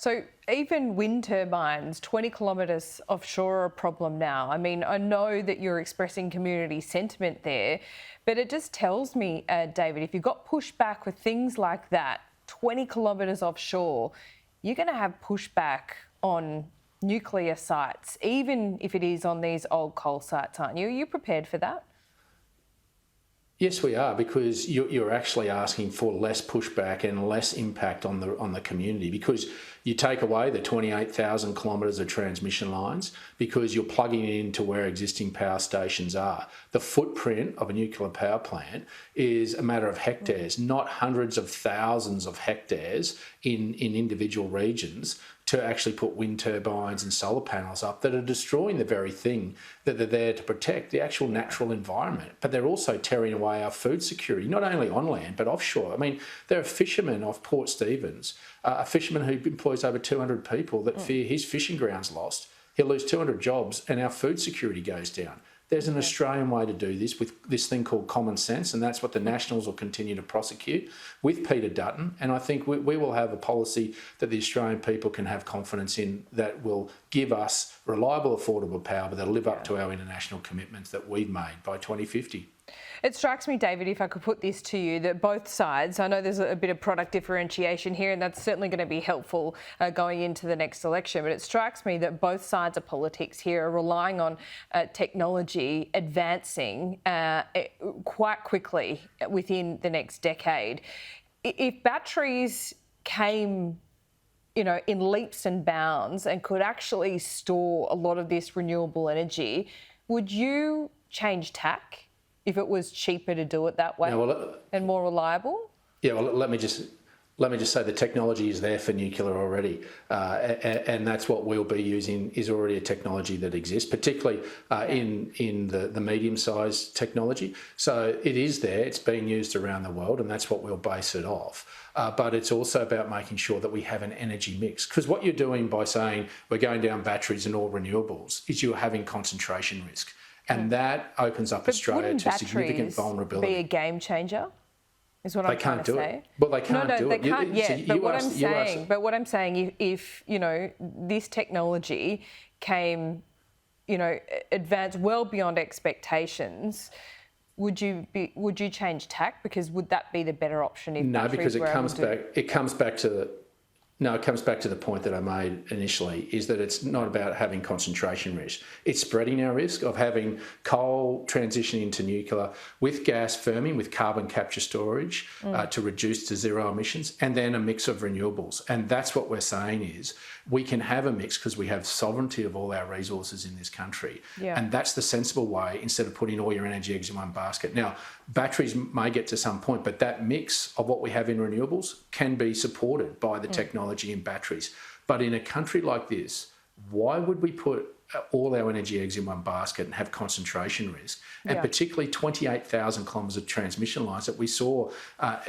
So even wind turbines 20 kilometres offshore are a problem now. I mean, I know that you're expressing community sentiment there, but it just tells me, David, if you've got pushback with things like that, 20 kilometres offshore, you're going to have pushback on nuclear sites, even if it is on these old coal sites, aren't you? Are you prepared for that? Yes, we are, because you're actually asking for less pushback and less impact on the community, because you take away the 28,000 kilometres of transmission lines because you're plugging it into where existing power stations are. The footprint of a nuclear power plant is a matter of hectares, not hundreds of thousands of hectares in individual regions to actually put wind turbines and solar panels up that are destroying the very thing that they're there to protect, the actual natural environment. But they're also tearing away our food security, not only on land, but offshore. I mean, there are fishermen off Port Stephens, a fisherman who employs over 200 people that fear his fishing grounds lost. He'll lose 200 jobs and our food security goes down. There's an Australian way to do this with this thing called common sense, and that's what the Nationals will continue to prosecute with Peter Dutton. And I think we will have a policy that the Australian people can have confidence in, that will give us reliable, affordable power, but that'll live up to our international commitments that we've made by 2050. It strikes me, David, if I could put this to you, that both sides, I know there's a bit of product differentiation here, and that's certainly going to be helpful going into the next election, but it strikes me that both sides of politics here are relying on technology advancing quite quickly within the next decade. If batteries came in leaps and bounds and could actually store a lot of this renewable energy, would you change tack if it was cheaper to do it that way and more reliable? Yeah, well, let me just say the technology is there for nuclear already, and that's what we'll be using is already a technology that exists, particularly in the medium-sized technology. So it is there, it's being used around the world, and that's what we'll base it off. But it's also about making sure that we have an energy mix, because what you're doing by saying we're going down batteries and all renewables is you're having concentration risk. And that opens up Australia to significant vulnerability. Be a game changer, is what I'm trying to say. Well, they can't do it. They can't yet. But what I'm saying, if this technology came, advanced well beyond expectations, would you change tack? Because would that be the better option? No, because it comes back to the point that I made initially, is that it's not about having concentration risk. It's spreading our risk of having coal transitioning into nuclear with gas firming, with carbon capture storage to reduce to zero emissions, and then a mix of renewables. And that's what we're saying is we can have a mix because we have sovereignty of all our resources in this country. Yeah. And that's the sensible way, instead of putting all your energy eggs in one basket. Now, batteries may get to some point, but that mix of what we have in renewables can be supported by the technology in batteries. But in a country like this, why would we put all our energy eggs in one basket and have concentration risk? And particularly 28,000 kilometres of transmission lines that we saw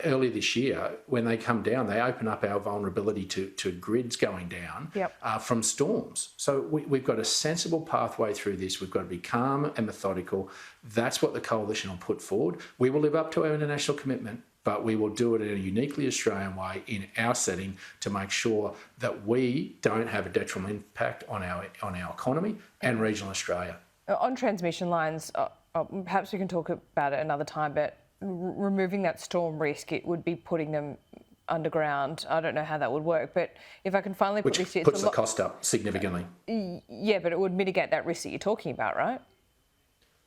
earlier this year, when they come down, they open up our vulnerability to grids going down from storms. So we've got a sensible pathway through this. We've got to be calm and methodical. That's what the coalition will put forward. We will live up to our international commitment, but we will do it in a uniquely Australian way in our setting to make sure that we don't have a detrimental impact on our economy and regional Australia. On transmission lines, perhaps we can talk about it another time, but removing that storm risk, it would be putting them underground. I don't know how that would work, but if I can finally put this here... Which puts the cost up significantly. Yeah, but it would mitigate that risk that you're talking about, right?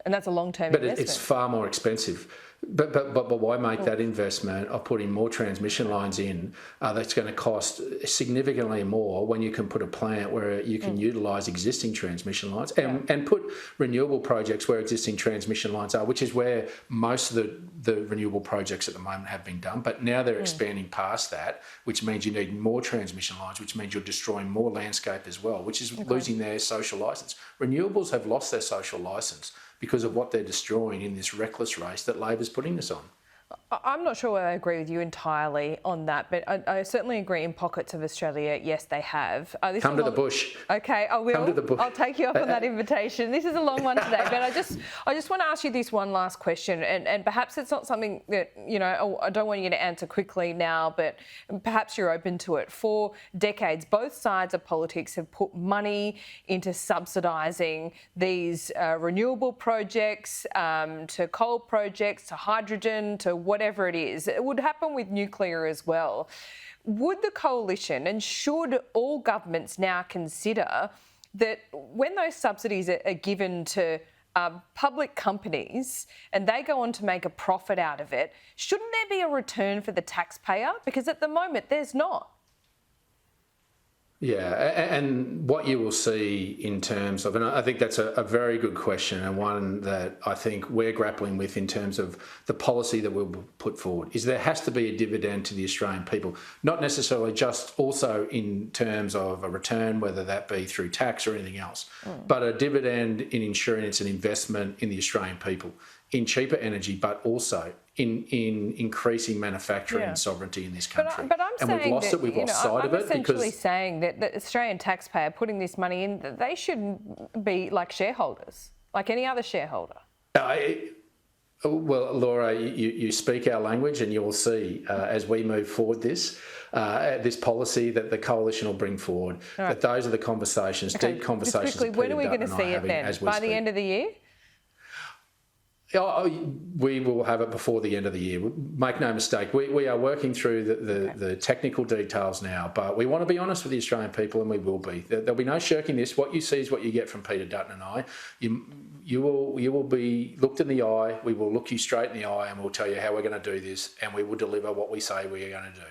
And that's a long-term investment. But it's far more expensive. But why make that investment of putting more transmission lines in that's going to cost significantly more when you can put a plant where you can utilise existing transmission lines and put renewable projects where existing transmission lines are, which is where most of the renewable projects at the moment have been done. But now they're expanding past that, which means you need more transmission lines, which means you're destroying more landscape as well, which is losing their social licence. Renewables have lost their social licence because of what they're destroying in this reckless race that Labor's putting us on. I'm not sure I agree with you entirely on that, but I certainly agree in pockets of Australia, yes, they have. Come to the bush. Okay, I will. Come to the bush. I'll take you up on that invitation. This is a long one today, but I just want to ask you this one last question, and perhaps it's not something that, I don't want you to answer quickly now, but perhaps you're open to it. For decades, both sides of politics have put money into subsidising these renewable projects, to coal projects, to hydrogen, to whatever it is. It would happen with nuclear as well. Would the coalition, and should all governments now consider that when those subsidies are given to public companies and they go on to make a profit out of it, shouldn't there be a return for the taxpayer? Because at the moment there's not. Yeah, and what you will see in terms of, and I think that's a very good question, and one that I think we're grappling with in terms of the policy that we'll put forward, is there has to be a dividend to the Australian people, not necessarily just also in terms of a return, whether that be through tax or anything else, but a dividend in ensuring it's an investment in the Australian people, in cheaper energy, but also in increasing manufacturing sovereignty in this country. But I'm saying we've lost it, we've lost sight of it. I'm essentially saying that the Australian taxpayer putting this money in, that they shouldn't be like shareholders, like any other shareholder. Well, Laura, you speak our language, and you will see as we move forward this policy that the coalition will bring forward, that those are the conversations, deep conversations. Just quickly, when are we going to see it then? By the end of the year? We will have it before the end of the year. Make no mistake, we are working through the technical details now, but we want to be honest with the Australian people, and we will be. There'll be no shirking this. What you see is what you get from Peter Dutton and I. You will be looked in the eye. We will look you straight in the eye, and we'll tell you how we're going to do this, and we will deliver what we say we are going to do.